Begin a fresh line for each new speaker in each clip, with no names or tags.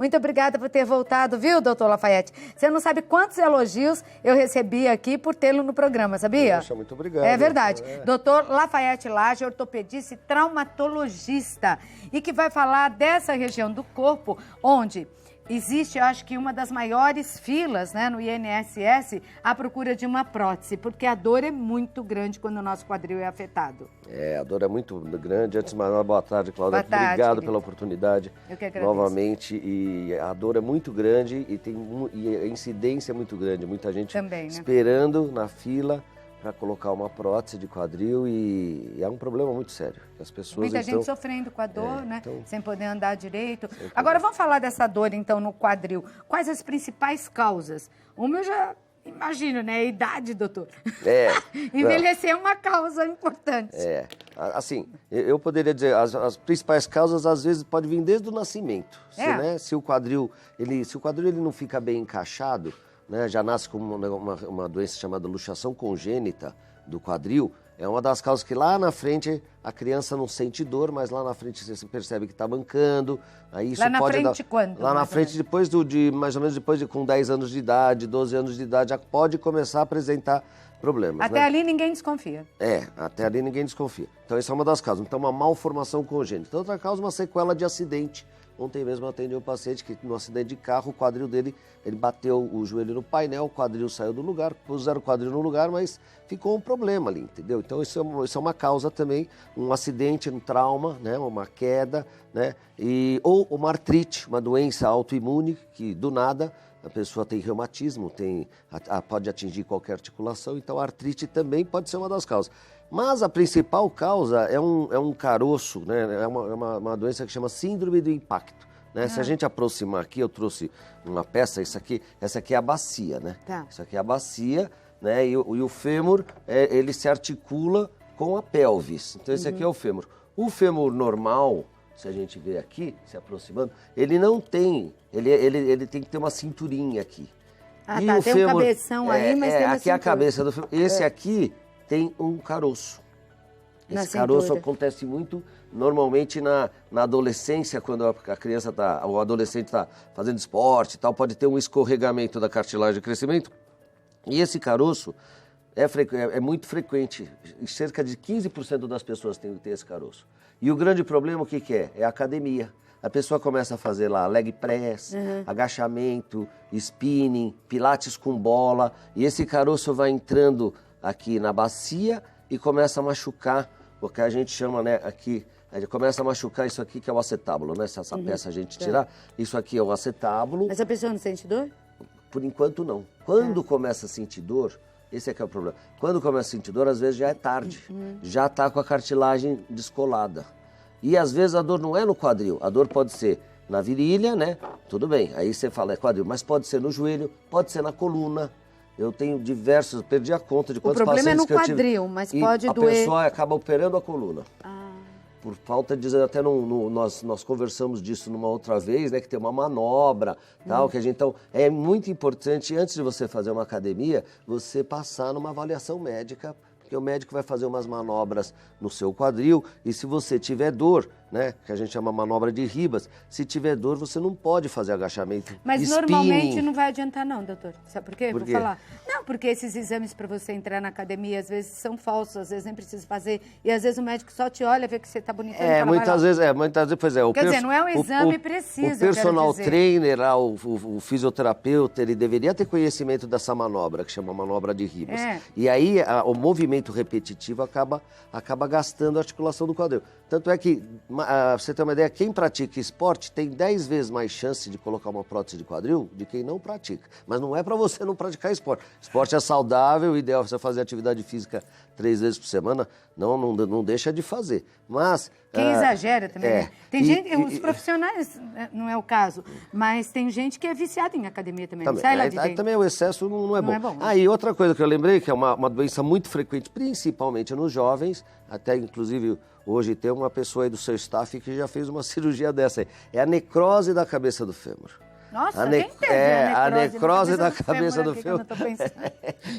Muito obrigada por ter voltado, viu, doutor Lafayette? Você não sabe quantos elogios eu recebi aqui por tê-lo no programa, sabia?
Poxa, muito obrigado.
É verdade. Doutor Lafayette Lage, ortopedista e traumatologista, e que vai falar dessa região do corpo onde existe, eu acho que uma das maiores filas, né, no INSS, à procura de uma prótese, porque a dor é muito grande quando o nosso quadril é afetado.
A dor é muito grande. Antes de mais nada, boa tarde, Cláudia.
Boa tarde,
obrigado
querido.
pela oportunidade.
Eu que agradeço.
Novamente. E a dor é muito grande e a incidência é muito grande. Muita gente
também, né?
Esperando na fila para colocar uma prótese de quadril e é um problema muito sério. As pessoas
Muita gente sofrendo com a dor, né?
Então,
sem poder andar direito. Agora vamos falar dessa dor, então, no quadril. Quais as principais causas? Uma eu já imagino, né? A idade, doutor. Envelhecer é uma causa importante.
Assim, eu poderia dizer, as principais causas, às vezes, pode vir desde o nascimento. Se o quadril ele não fica bem encaixado, né, já nasce com uma doença chamada luxação congênita do quadril, é uma das causas que lá na frente a criança não sente dor, mas lá na frente você percebe que está mancando. Aí isso
lá na
pode
frente quando?
Lá na frente, mais ou menos depois de com 10 anos de idade, 12 anos de idade, já pode começar a apresentar problemas.
Até ali ninguém desconfia.
Até ali ninguém desconfia. Então essa é uma das causas. Então uma malformação congênita. Outra causa, uma sequela de acidente. Ontem mesmo eu atendi um paciente que no acidente de carro, o quadril dele, ele bateu o joelho no painel, o quadril saiu do lugar, puseram o quadril no lugar, mas ficou um problema ali, entendeu? Então isso é uma causa também, um acidente, um trauma, né, uma queda, né, ou uma artrite, uma doença autoimune que do nada a pessoa tem reumatismo, pode atingir qualquer articulação, então a artrite também pode ser uma das causas. Mas a principal causa é um caroço, né? É uma doença que chama síndrome do impacto. Né? Se a gente aproximar aqui, eu trouxe uma peça, essa aqui é a bacia, né? Isso aqui é a bacia, né? E o fêmur, ele se articula com a pelvis. Então esse aqui é o fêmur. O fêmur normal, se a gente vê aqui, se aproximando, ele não tem, ele tem que ter uma cinturinha aqui.
E tem fêmur, um cabeção aí, mas tem uma
aqui é a cabeça do fêmur. Esse aqui tem um caroço. Esse caroço acontece muito normalmente na adolescência, quando a criança o adolescente está fazendo esporte e tal, pode ter um escorregamento da cartilagem de crescimento. E esse caroço é muito frequente, cerca de 15% das pessoas têm esse caroço. E o grande problema, o que é? É a academia. A pessoa começa a fazer lá leg press, agachamento, spinning, pilates com bola, e esse caroço vai entrando aqui na bacia e começa a machucar, o que a gente chama, né, aqui, a gente começa a machucar isso aqui que é o acetábulo, né, se essa peça a gente tirar, isso aqui é o acetábulo.
Mas a pessoa não sente dor?
Por enquanto não. Quando começa a sentir dor, esse é que é o problema, quando começa a sentir dor, às vezes já é tarde, já está com a cartilagem descolada. E às vezes a dor não é no quadril, a dor pode ser na virilha, né, tudo bem, aí você fala é quadril, mas pode ser no joelho, pode ser na coluna. Eu tenho diversos, perdi a conta de quantos pacientes que eu tive. O problema é no quadril, mas pode doer. A pessoa acaba operando a coluna. Por falta de dizer, até nós conversamos disso numa outra vez, né, que tem uma manobra, tal, que a gente, então, é muito importante, antes de você fazer uma academia, você passar numa avaliação médica, porque o médico vai fazer umas manobras no seu quadril, e se você tiver dor, né, que a gente chama manobra de Ribas, se tiver dor, você não pode fazer agachamento.
Mas
spinning.
Normalmente não vai adiantar não, doutor. Sabe por quê?
Por quê?
Vou falar. Não, porque esses exames para você entrar na academia, às vezes são falsos, às vezes nem precisa fazer, e às vezes o médico só te olha, vê que você tá bonitão.
Muitas vezes, pois é.
Quer dizer, não é um exame preciso,
O personal trainer, o fisioterapeuta, ele deveria ter conhecimento dessa manobra, que chama manobra de Ribas. E aí, o movimento repetitivo acaba gastando a articulação do quadril. Tanto é que, pra você ter uma ideia, quem pratica esporte tem 10 vezes mais chance de colocar uma prótese de quadril de quem não pratica. Mas não é para você não praticar esporte. Esporte é saudável, o ideal é você fazer atividade física 3 vezes por semana, não deixa de fazer. Mas...
Quem exagera também, né? Tem gente, os profissionais, não é o caso, mas tem gente que é viciada em academia também. Não sai lá de dentro.
Também o excesso não é bom.
Não é bom.
E outra coisa que eu lembrei, que é uma doença muito frequente, principalmente nos jovens, até inclusive hoje tem uma pessoa aí do seu staff que já fez uma cirurgia dessa aí, é a necrose da cabeça do fêmur.
Nossa, quem teve
a necrose da cabeça do fêmur.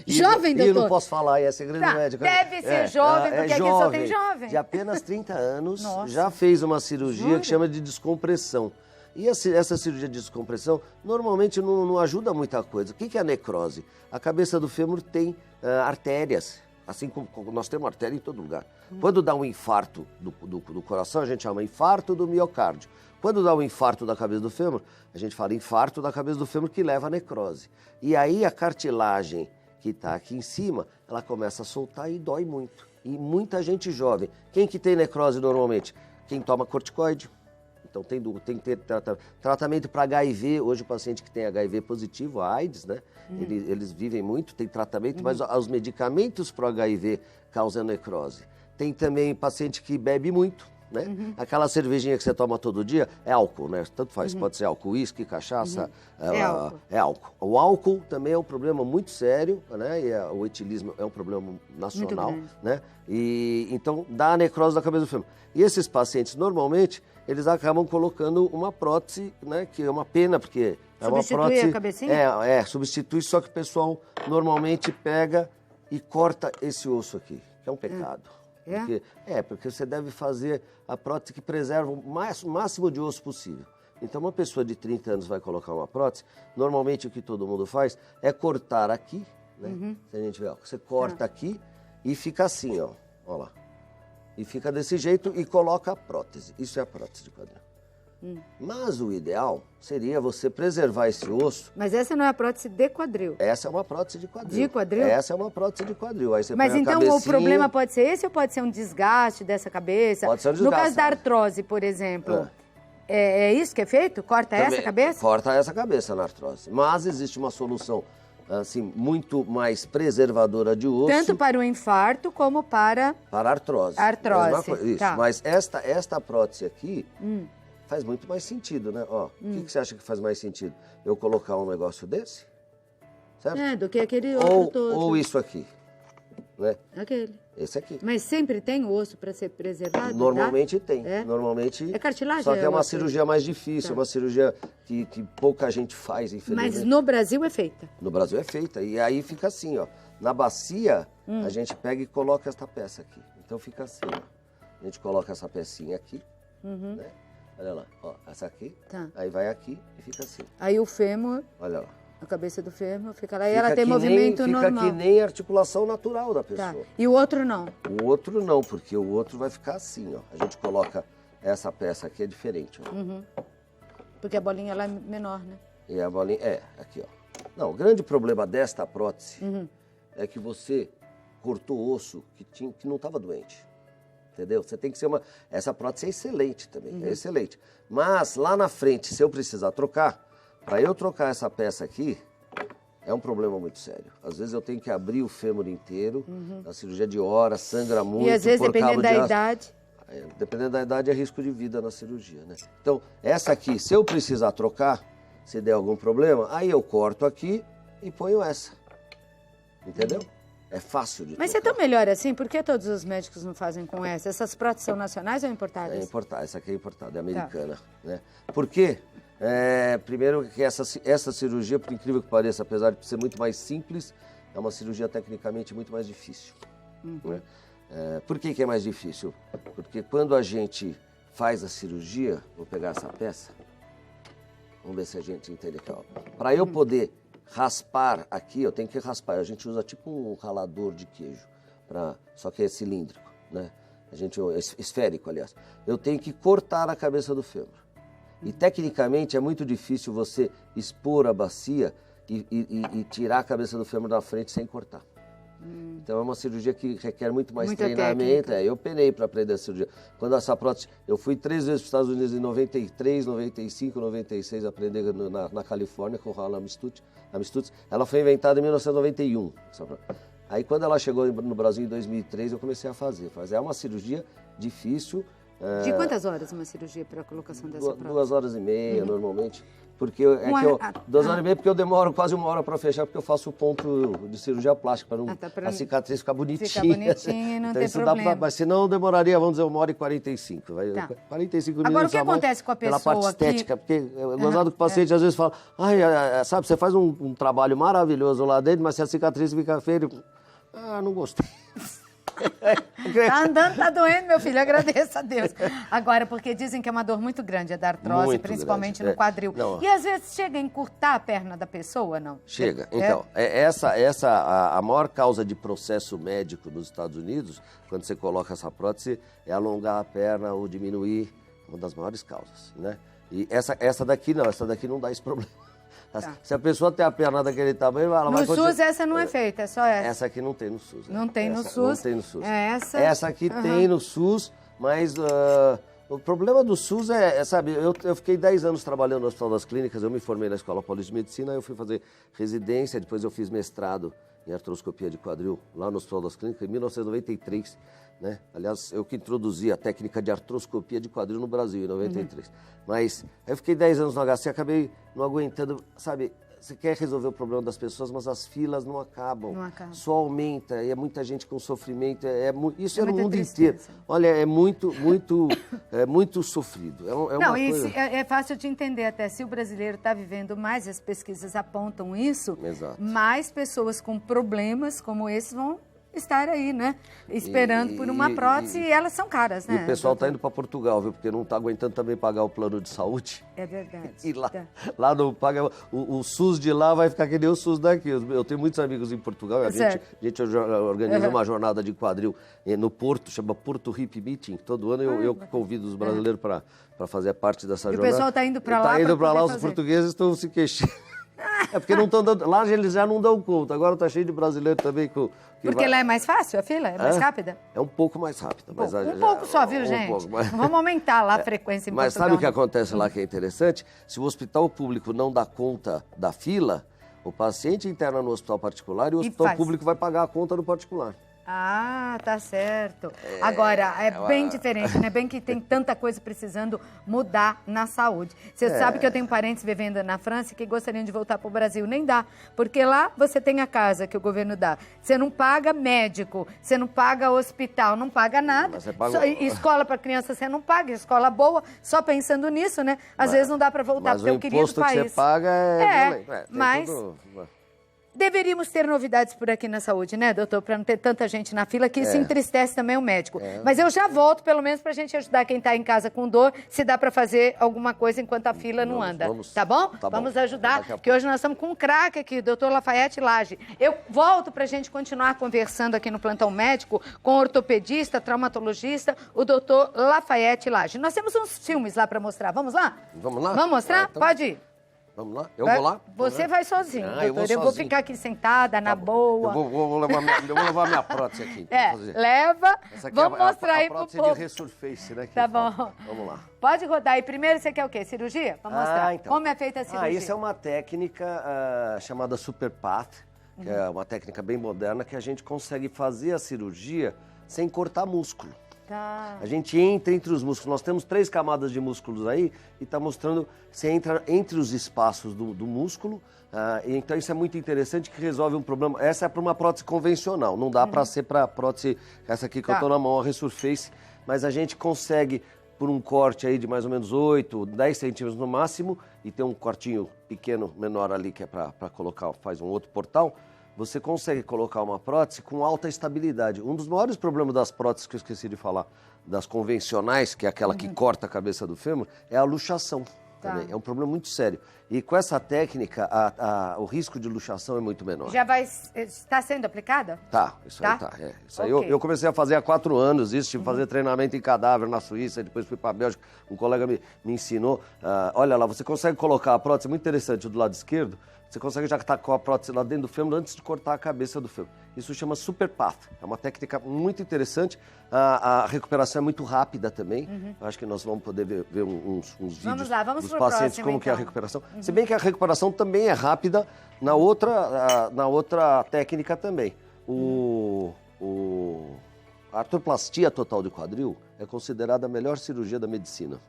Jovem, doutor?
E não posso falar, é segredo médico.
Deve ser jovem, porque aqui só tem jovem.
De apenas 30 anos, já fez uma cirurgia que chama de descompressão. E essa cirurgia de descompressão normalmente não ajuda muita coisa. O que é a necrose? A cabeça do fêmur tem artérias, assim como nós temos artéria em todo lugar. Quando dá um infarto do coração, a gente chama infarto do miocárdio. Quando dá um infarto da cabeça do fêmur, a gente fala infarto da cabeça do fêmur que leva à necrose. E aí a cartilagem que está aqui em cima, ela começa a soltar e dói muito. E muita gente jovem. Quem que tem necrose normalmente? Quem toma corticoide. Então tem que ter tratamento para HIV. Hoje o paciente que tem HIV positivo, a AIDS, né? Eles vivem muito, tem tratamento, mas os medicamentos para o HIV causam necrose. Tem também paciente que bebe muito, né? Aquela cervejinha que você toma todo dia é álcool, né? Tanto faz, pode ser álcool, uísque, cachaça, é álcool. O álcool também é um problema muito sério, né? E o etilismo é um problema nacional, né? E então dá a necrose da cabeça do fêmur. E esses pacientes normalmente eles acabam colocando uma prótese, né? Que é uma pena porque é uma prótese.
A cabecinha?
Substitui, só que o pessoal normalmente pega e corta esse osso aqui, que é um pecado. Porque você deve fazer a prótese que preserva o máximo de osso possível. Então, uma pessoa de 30 anos vai colocar uma prótese, normalmente o que todo mundo faz é cortar aqui, né? Se a gente vê, ó, você corta aqui e fica assim, ó lá. E fica desse jeito e coloca a prótese. Isso é a prótese de quadril. Mas o ideal seria você preservar esse osso.
Mas essa não é a prótese de quadril?
Essa é uma prótese de quadril.
De quadril?
Essa é uma prótese de quadril. Aí você
Mas
põe
então
a cabecinha...
o problema pode ser esse ou pode ser um desgaste dessa cabeça?
Pode ser um desgaste.
No caso da artrose, por exemplo, é isso que é feito? Corta também, essa cabeça?
Corta essa cabeça na artrose. Mas existe uma solução assim, muito mais preservadora de osso.
Tanto para o infarto como para...
Para a artrose.
Artrose,
isso.
Tá.
Mas esta prótese aqui... Faz muito mais sentido, né? Ó, o que você acha que faz mais sentido? Eu colocar um negócio desse? Certo?
Do que aquele outro todo.
Ou isso aqui, né?
Aquele.
Esse aqui.
Mas sempre tem o osso para ser preservado?
Normalmente tem.
É?
Normalmente.
É cartilagem?
Só que é uma cirurgia mais difícil, uma cirurgia que pouca gente faz, infelizmente.
Mas no Brasil é feita?
No Brasil é feita. E aí fica assim, ó. Na bacia, a gente pega e coloca esta peça aqui. Então fica assim, ó. A gente coloca essa pecinha aqui, né? Olha lá, ó, essa aqui, aí vai aqui e fica assim.
Aí o fêmur,
olha lá,
a cabeça do fêmur fica lá e ela tem movimento normal.
Fica que nem a articulação natural da pessoa.
Tá. E o outro não?
O outro não, porque o outro vai ficar assim, ó. A gente coloca essa peça aqui, é diferente, ó.
Porque a bolinha lá é menor, né?
E a bolinha, aqui, ó. Não, o grande problema desta prótese é que você cortou osso que não estava doente. Entendeu? Você tem que ser essa prótese é excelente também, é excelente. Mas lá na frente, se eu precisar trocar, para eu trocar essa peça aqui, é um problema muito sério. Às vezes eu tenho que abrir o fêmur inteiro, na cirurgia de hora, sangra muito.
E às vezes, dependendo da idade...
Dependendo da idade, é risco de vida na cirurgia, né? Então, essa aqui, se eu precisar trocar, se der algum problema, aí eu corto aqui e ponho essa. Entendeu? É fácil de
Mas
trocar.
é tão melhor assim? Por que todos os médicos não fazem com essa? Essas próteses são nacionais ou importadas?
É importada, essa aqui é importada, é americana. Né? Por quê? Primeiro que essa cirurgia, por incrível que pareça, apesar de ser muito mais simples, é uma cirurgia tecnicamente muito mais difícil. Né? Por que é mais difícil? Porque quando a gente faz a cirurgia, vou pegar essa peça, vamos ver se a gente entende aqui. Para eu poder raspar aqui, eu tenho que raspar. A gente usa tipo um ralador de queijo, só que é cilíndrico, né? Esférico, aliás. Eu tenho que cortar a cabeça do fêmur. E tecnicamente é muito difícil você expor a bacia e tirar a cabeça do fêmur da frente sem cortar. Então é uma cirurgia que requer muito mais treinamento. Eu penei para aprender a cirurgia. Quando essa prótese, eu fui 3 vezes para os Estados Unidos em 93, 95, 96, aprender na Califórnia com a Amistutz. Ela foi inventada em 1991. Aí quando ela chegou no Brasil em 2003, eu comecei a fazer. É uma cirurgia difícil.
De quantas horas uma cirurgia para a colocação dessa prótese?
2 horas e meia, normalmente. Porque 2 horas e meia, porque eu demoro quase 1 hora para fechar, porque eu faço o ponto de cirurgia plástica, para a cicatriz ficar bonitinha.
Ficar bonitinha e não ter problema.
Mas senão demoraria, vamos dizer, 1h45. 45 minutos.
Agora, o que acontece com a pessoa
pela parte estética, porque é gozado que o paciente às vezes fala, sabe, você faz um trabalho maravilhoso lá dentro, mas se a cicatriz fica feia, não gostei.
Tá andando, tá doendo, meu filho, agradeço a Deus. Agora, porque dizem que é uma dor muito grande, a da artrose,
Muito
principalmente
grande,
no quadril.
Não.
E às vezes chega a encurtar a perna da pessoa, não?
Chega. Então, a maior causa de processo médico nos Estados Unidos, quando você coloca essa prótese, é alongar a perna ou diminuir, uma das maiores causas, né? E essa daqui não dá esse problema.
Tá.
Se a pessoa tem a perna daquele tamanho, ela vai...
No SUS essa não é feita, é só essa.
Essa aqui não tem no SUS.
Não tem no SUS.
Não tem no SUS.
Essa
aqui tem no SUS, mas o problema do SUS sabe, eu fiquei 10 anos trabalhando no Hospital das Clínicas, eu me formei na Escola Paulista de Medicina, eu fui fazer residência, depois eu fiz mestrado em artroscopia de quadril lá no Hospital das Clínicas, em 1993. Né? Aliás, eu que introduzi a técnica de artroscopia de quadril no Brasil, em 93. Mas eu fiquei 10 anos no HC, acabei não aguentando, sabe? Você quer resolver o problema das pessoas, mas as filas não acabam. Não acabam. Só aumenta, e é muita gente com sofrimento. Isso é no mundo inteiro. Olha, é muito sofrido.
É fácil de entender até. Se o brasileiro está vivendo mais, as pesquisas apontam isso, exato, mais pessoas com problemas como esses vão estar aí, né? Esperando por uma prótese e elas são caras, né?
E o pessoal está indo para Portugal, viu? Porque não está aguentando também pagar o plano de saúde.
É verdade.
E lá não paga. O SUS de lá vai ficar que nem o SUS daqui. Eu tenho muitos amigos em Portugal. A gente organiza uma jornada de quadril no Porto, chama Porto Hip Meeting. Todo ano eu convido os brasileiros para fazer parte dessa jornada.
O pessoal está indo para lá.
Está indo para lá, os portugueses estão se queixando. É porque não estão dando. Lá eles já não dão conta. Agora está cheio de brasileiro também.
Porque lá é mais fácil a fila? É mais rápida?
É um pouco mais rápida. Mas
um pouco só, viu, gente? Pouco, mas... Vamos aumentar lá a frequência em
Mas
Portugal.
Sabe o que acontece lá que é interessante? Se o hospital público não dá conta da fila, o paciente interna no hospital particular e o hospital público vai pagar a conta do particular.
Ah, tá certo. Agora, é bem diferente, né? Bem que tem tanta coisa precisando mudar na saúde. Você sabe que eu tenho parentes vivendo na França que gostariam de voltar para o Brasil. Nem dá, porque lá você tem a casa que o governo dá. Você não paga médico, você não paga hospital, não paga nada. Escola para criança você não paga, escola boa, só pensando nisso, né? Às vezes não dá para voltar, porque eu queria do país.
Mas o imposto que você paga
mas... Deveríamos ter novidades por aqui na saúde, né, doutor? Para não ter tanta gente na fila, que isso entristece também o médico. Mas eu já volto, pelo menos, para a gente ajudar quem está em casa com dor, se dá para fazer alguma coisa enquanto a fila não anda. Tá bom? Vamos ajudar, que hoje nós estamos com um craque aqui, o doutor Lafayette Lage. Eu volto para a gente continuar conversando aqui no Plantão Médico com o ortopedista, traumatologista, o doutor Lafayette Lage. Nós temos uns filmes lá para mostrar. Vamos lá?
Vamos lá?
Vamos mostrar? Então... Pode ir.
Vamos lá? Eu vou lá?
Você vai sozinho, doutor. Eu vou ficar aqui sentada, na boa.
Eu vou levar minha prótese aqui.
Leva. Vamos mostrar aí pro povo.
De Resurface, né?
Tá bom.
Vamos lá.
Pode rodar. E primeiro você quer o quê? Cirurgia? Vamos mostrar.
Então.
Como é feita a cirurgia?
Isso é uma técnica chamada Superpath, que é uma técnica bem moderna, que a gente consegue fazer a cirurgia sem cortar músculo. A gente entra entre os músculos. Nós temos 3 camadas de músculos aí e está mostrando, você entra entre os espaços do músculo. Então isso é muito interessante, que resolve um problema. Essa é para uma prótese convencional, não dá para ser para a prótese, essa aqui que eu estou na mão, a Resurface, mas a gente consegue, por um corte aí de mais ou menos 8, 10 centímetros no máximo, e tem um cortinho pequeno, menor ali, que é para colocar, faz um outro portal, você consegue colocar uma prótese com alta estabilidade. Um dos maiores problemas das próteses, que eu esqueci de falar, das convencionais, que é aquela que corta a cabeça do fêmur, é a luxação. É um problema muito sério. E com essa técnica, o risco de luxação é muito menor.
Está sendo aplicada?
Isso aí tá. Isso aí eu comecei a fazer há 4 anos, tive que fazer treinamento em cadáver na Suíça, depois fui para a Bélgica, um colega me ensinou. Olha lá, você consegue colocar a prótese, muito interessante, do lado esquerdo, você consegue já estar com a prótese lá dentro do fêmur antes de cortar a cabeça do fêmur. Isso chama Superpath. É uma técnica muito interessante. A recuperação é muito rápida também. Acho que nós vamos poder ver uns vídeos dos pacientes, como que é a recuperação. Se bem que a recuperação também é rápida na outra técnica também. A artroplastia total de quadril é considerada a melhor cirurgia da medicina.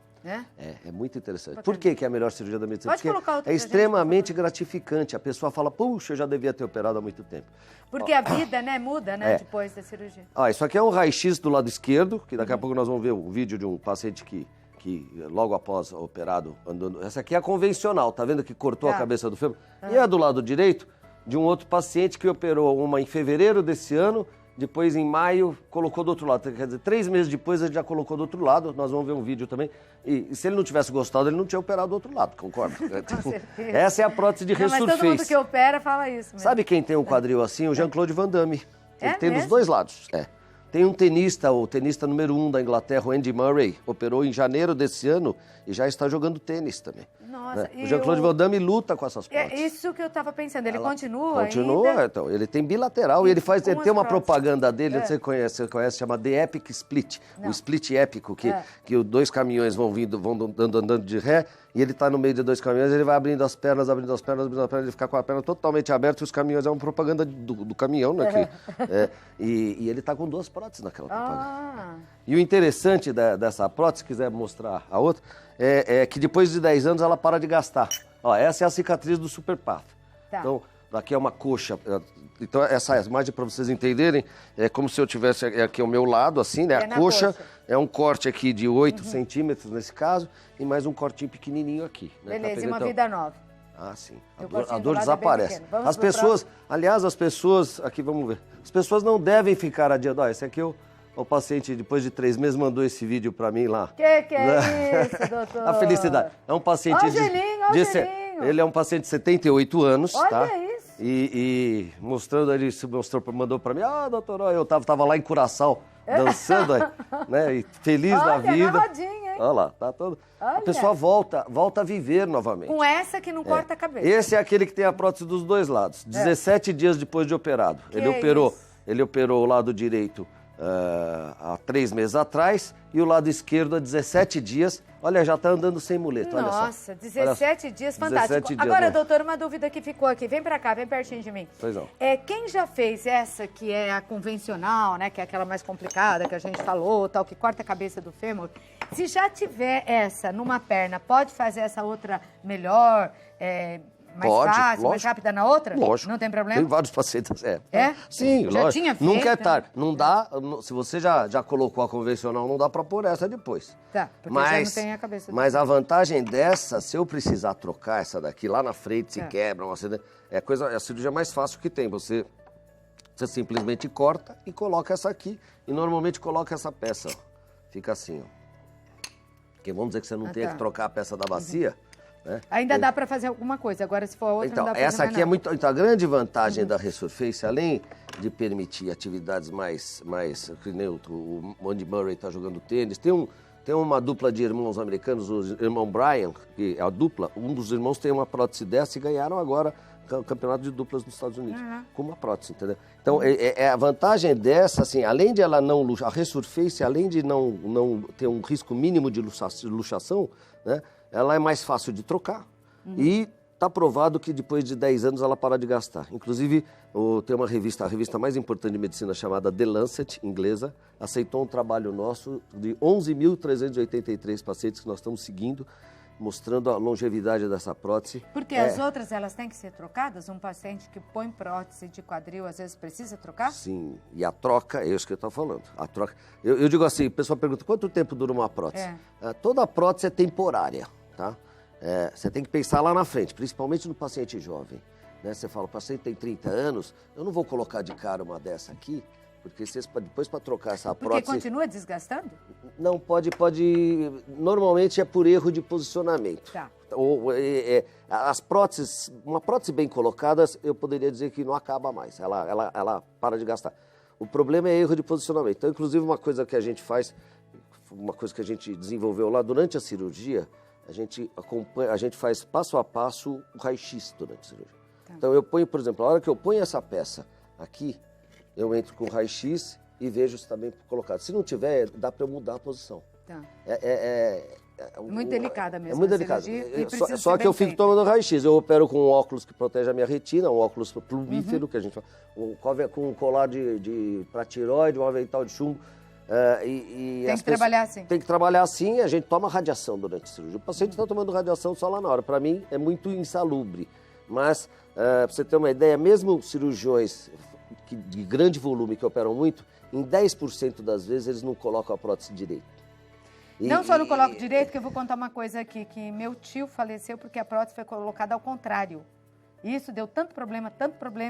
É muito interessante. Por que é a melhor cirurgia da medicina? Porque é extremamente gratificante. A pessoa fala, puxa, eu já devia ter operado há muito tempo.
Porque a vida, muda, depois da cirurgia.
Isso aqui é um raio-x do lado esquerdo, que daqui a pouco nós vamos ver um vídeo de um paciente que logo após operado, andando. Essa aqui é a convencional, tá vendo que cortou a cabeça do fêmur? E a do lado direito, de um outro paciente que operou uma em fevereiro desse ano depois em maio colocou do outro lado. Quer dizer, 3 meses depois ele já colocou do outro lado, nós vamos ver um vídeo também. E se ele não tivesse gostado, ele não tinha operado do outro lado, concorda?
Com certeza.
Essa é a prótese de Resurface.
Mas todo mundo que opera fala isso mesmo.
Sabe quem tem um quadril assim? O Jean-Claude Van Damme. Ele tem
mesmo?
dos dois lados. Tem um tenista, o tenista número 1 da Inglaterra, o Andy Murray, operou em janeiro desse ano e já está jogando tênis também.
Nossa,
O Jean-Claude Van Damme luta com essas próteses.
É isso que eu estava pensando, ele continua
ainda? Então, ele tem bilateral e ele tem uma propaganda dele, você conhece, chama The Epic Split, o split épico, que os 2 caminhões vão andando de ré e ele está no meio de 2 caminhões, ele vai abrindo as pernas, ele fica com a perna totalmente aberta e os caminhões, é uma propaganda do caminhão, né? E ele está com 2 próteses naquela propaganda. E o interessante dessa prótese, se quiser mostrar a outra, é que depois de 10 anos ela para de gastar. Ó, essa é a cicatriz do Superpath. Tá. Então, aqui é uma coxa. Então, essa imagem, para vocês entenderem, é como se eu tivesse aqui ao meu lado, assim, né? A coxa é um corte aqui de 8 centímetros, nesse caso, e mais um cortinho pequenininho aqui. Né?
Beleza, e uma vida nova.
Ah, sim. A dor desaparece. As pessoas, aliás, aqui vamos ver, as pessoas não devem ficar adiando. Ó, esse aqui o paciente, depois de 3 meses, mandou esse vídeo para mim lá.
Que é isso, doutor?
A felicidade. É um paciente ele é um paciente de 78 anos,
olha
tá?
Isso.
E mandou para mim, doutor, eu tava lá em Curaçao, dançando, né? E feliz da vida.
Rodinha, hein?
Olha lá, tá todo. A pessoa volta a viver novamente.
Com essa que não corta a cabeça.
Esse é aquele que tem a prótese dos 2 lados. 17 dias depois de operado. Ele operou o lado direito há 3 meses atrás e o lado esquerdo há 17 dias. Olha, já está andando sem muleta, olha só.
Nossa, 17 dias, fantástico.
17 dias,
agora, doutor, uma dúvida que ficou aqui. Vem pra cá, vem pertinho de mim.
Pois não.
Quem já fez essa, que é a convencional, né, que é aquela mais complicada que a gente falou, tal, que corta a cabeça do fêmur, se já tiver essa numa perna, pode fazer essa outra melhor, mais fácil, lógico. Mais rápida na outra?
Lógico.
Não tem problema?
Tem vários pacientes, Sim,
já
lógico.
Tinha feito,
nunca é tarde. Não dá, se você já colocou a convencional, não dá para pôr essa depois.
Tá, porque já não tem a cabeça.
Mas a vantagem dessa, se eu precisar trocar essa daqui, lá na frente se quebra, é a cirurgia mais fácil que tem. Você simplesmente corta e coloca essa aqui. E normalmente coloca essa peça, ó. Fica assim, ó. Porque vamos dizer que você não tenha que trocar a peça da bacia. Né?
Ainda dá para fazer alguma coisa, agora se for a outra não dá para fazer
essa aqui é muito. Então, a grande vantagem da Resurface, além de permitir atividades mais que nem o Andy Murray está jogando tênis, tem uma dupla de irmãos americanos, o irmão Brian, que é a dupla, um dos irmãos tem uma prótese dessa e ganharam agora o campeonato de duplas nos Estados Unidos, com uma prótese, entendeu? Então, a vantagem dessa, assim, além de ela não luxar, a Resurface, além de não ter um risco mínimo de luxação, né? Ela é mais fácil de trocar e está provado que depois de 10 anos ela para de gastar. Inclusive, tem uma revista, a revista mais importante de medicina chamada The Lancet, inglesa, aceitou um trabalho nosso de 11.383 pacientes que nós estamos seguindo, mostrando a longevidade dessa prótese.
Porque as outras, elas têm que ser trocadas? Um paciente que põe prótese de quadril, às vezes precisa trocar?
Sim, e a troca, é isso que eu estou falando. A troca, eu digo assim, o pessoal pergunta, quanto tempo dura uma prótese? Toda prótese é temporária, tá? Você tem que pensar lá na frente, principalmente no paciente jovem. Né? Você fala, o paciente tem 30 anos, eu não vou colocar de cara uma dessa aqui, porque depois para trocar essa prótese...
Porque continua desgastando?
Não, pode... Normalmente é por erro de posicionamento.
Tá.
As próteses, uma prótese bem colocada, eu poderia dizer que não acaba mais, ela para de gastar. O problema é erro de posicionamento. Então, inclusive, uma coisa que a gente faz, uma coisa que a gente desenvolveu lá durante a cirurgia, a gente faz passo a passo o raio-x durante a cirurgia. Tá. Então, eu ponho, por exemplo, a hora que eu ponho essa peça aqui, eu entro com o raio-x e vejo se está bem colocado. Se não tiver, dá para eu mudar a posição.
Tá.
Muito
delicada mesmo.
É muito delicada. Só que eu fico tomando raio-x. Eu opero com um óculos que protege a minha retina, um óculos plumífero, que a gente fala, com um colar para tireoide, um avental de chumbo.
Tem que trabalhar assim.
Tem que trabalhar assim e a gente toma radiação durante a cirurgia. O paciente está tomando radiação só lá na hora. Para mim, é muito insalubre. Mas, para você ter uma ideia, mesmo cirurgiões de grande volume que operam muito, em 10% das vezes eles não colocam a prótese direito.
Não só não coloco direito, que eu vou contar uma coisa aqui, que meu tio faleceu porque a prótese foi colocada ao contrário. Isso deu tanto problema,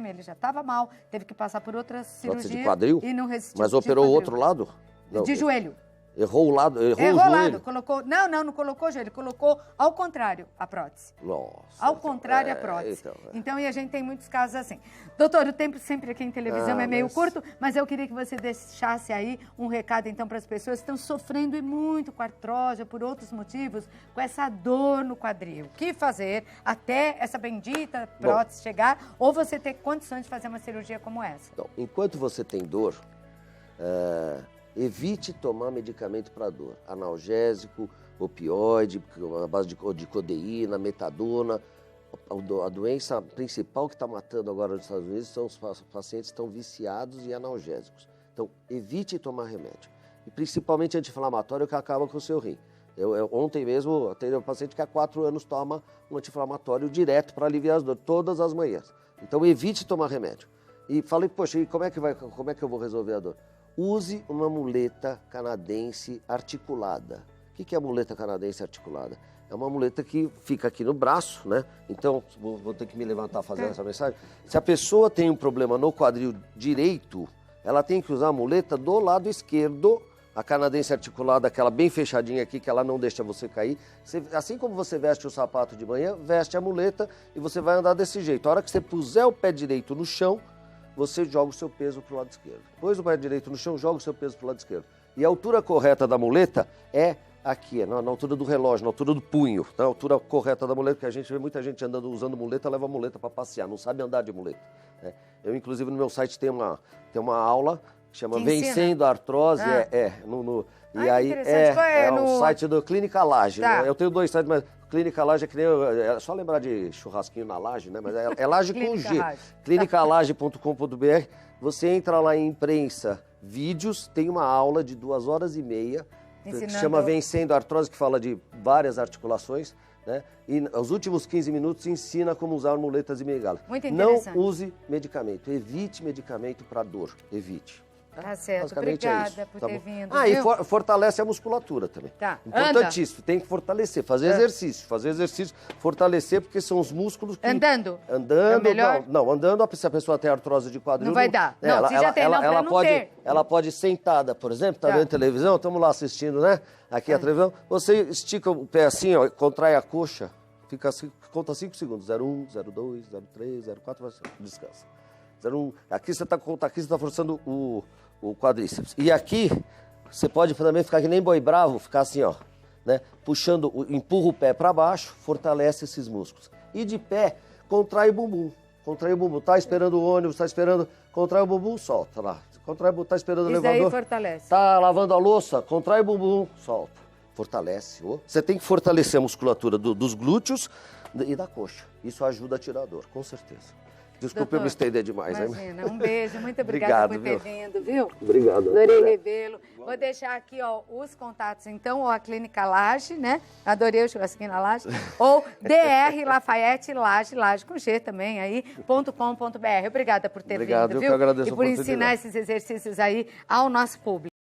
ele já estava mal, teve que passar por outras cirurgias.
De quadril?
E não resistiu.
Mas operou o outro lado? Não,
de joelho.
Errou o lado, errou o
lado,
joelho?
colocou, não colocou o joelho, colocou ao contrário a prótese.
Nossa.
Ao contrário a prótese. Então, e a gente tem muitos casos assim. Doutor, o tempo sempre aqui em televisão é meio curto, mas eu queria que você deixasse aí um recado, então, para as pessoas que estão sofrendo e muito com artrose, por outros motivos, com essa dor no quadril. O que fazer até essa bendita prótese chegar, ou você ter condições de fazer uma cirurgia como essa?
Então, enquanto você tem dor, evite tomar medicamento para dor. Analgésico, opioide, a base de codeína, metadona. A doença principal que está matando agora nos Estados Unidos são os pacientes que estão viciados em analgésicos. Então, evite tomar remédio. E principalmente anti-inflamatório que acaba com o seu rim. Ontem mesmo, atendi um paciente que há 4 anos toma um anti-inflamatório direto para aliviar as dores, todas as manhãs. Então, evite tomar remédio. E falei, poxa, e como é que eu vou resolver a dor? Use uma muleta canadense articulada. O que é a muleta canadense articulada? É uma muleta que fica aqui no braço, né? Então, vou ter que me levantar fazendo essa mensagem. Se a pessoa tem um problema no quadril direito, ela tem que usar a muleta do lado esquerdo, a canadense articulada, aquela bem fechadinha aqui, que ela não deixa você cair. Assim como você veste o sapato de manhã, veste a muleta e você vai andar desse jeito. A hora que você puser o pé direito no chão, você joga o seu peso para o lado esquerdo. Pôs o pé direito no chão, joga o seu peso para o lado esquerdo. E a altura correta da muleta é aqui, na altura do relógio, na altura do punho. Na altura correta da muleta, porque a gente vê muita gente andando usando muleta, leva a muleta para passear, não sabe andar de muleta. Né? Eu, inclusive, no meu site tem uma aula que chama Vencendo a Artrose. E aí é o site do Clínica Laje.
Tá.
Né? Eu tenho 2 sites, mas Clínica Laje é que nem... É só lembrar de churrasquinho na laje, né? Mas é laje com G. Clinicalaje.com.br. Você entra lá em imprensa, vídeos, tem uma aula de 2h30, que chama Vencendo a Artrose, que fala de várias articulações, né? E os últimos 15 minutos ensina como usar muletas e bengalas.
Muito interessante.
Não use medicamento, evite medicamento para dor, evite.
Tá certo, obrigada por ter vindo.
E fortalece a musculatura também.
Tá.
Importantíssimo, tem que fortalecer, fazer exercício, fortalecer, porque são os músculos que...
Andando?
Andando,
é melhor?
não, andando, se a pessoa tem artrose de quadril...
Não vai dar. Não, se já tem,
ela pode sentada, por exemplo, tá vendo televisão, estamos lá assistindo, né? Aqui a televisão, você estica o pé assim, ó, contrai a coxa, fica assim, conta 5 segundos, 0,1, 0,2, 0,3, 0,4, descansa. 0,1, aqui você está forçando o quadríceps. E aqui, você pode também ficar que nem boi bravo, ficar assim, ó, né? Puxando, empurra o pé para baixo, fortalece esses músculos. E de pé, contrai o bumbum. Tá esperando o ônibus, contrai o bumbum, solta lá. Tá esperando o elevador.
Isso aí fortalece.
Tá lavando a louça, contrai o bumbum, solta. Fortalece. Você tem que fortalecer a musculatura dos glúteos e da coxa. Isso ajuda a tirar a dor, com certeza. Desculpa eu me estender demais.
Imagina, um beijo, muito obrigada por ter vindo, viu?
Obrigado.
Adorei revê-lo. Vou deixar aqui, ó, os contatos, então, ou a Clínica Laje, né? Adorei o churrasquinho na Laje. Ou DR Lafayette Laje com G também aí, .com.br. Obrigada por ter vindo, viu?
Eu que agradeço
e por ensinar esses exercícios aí ao nosso público.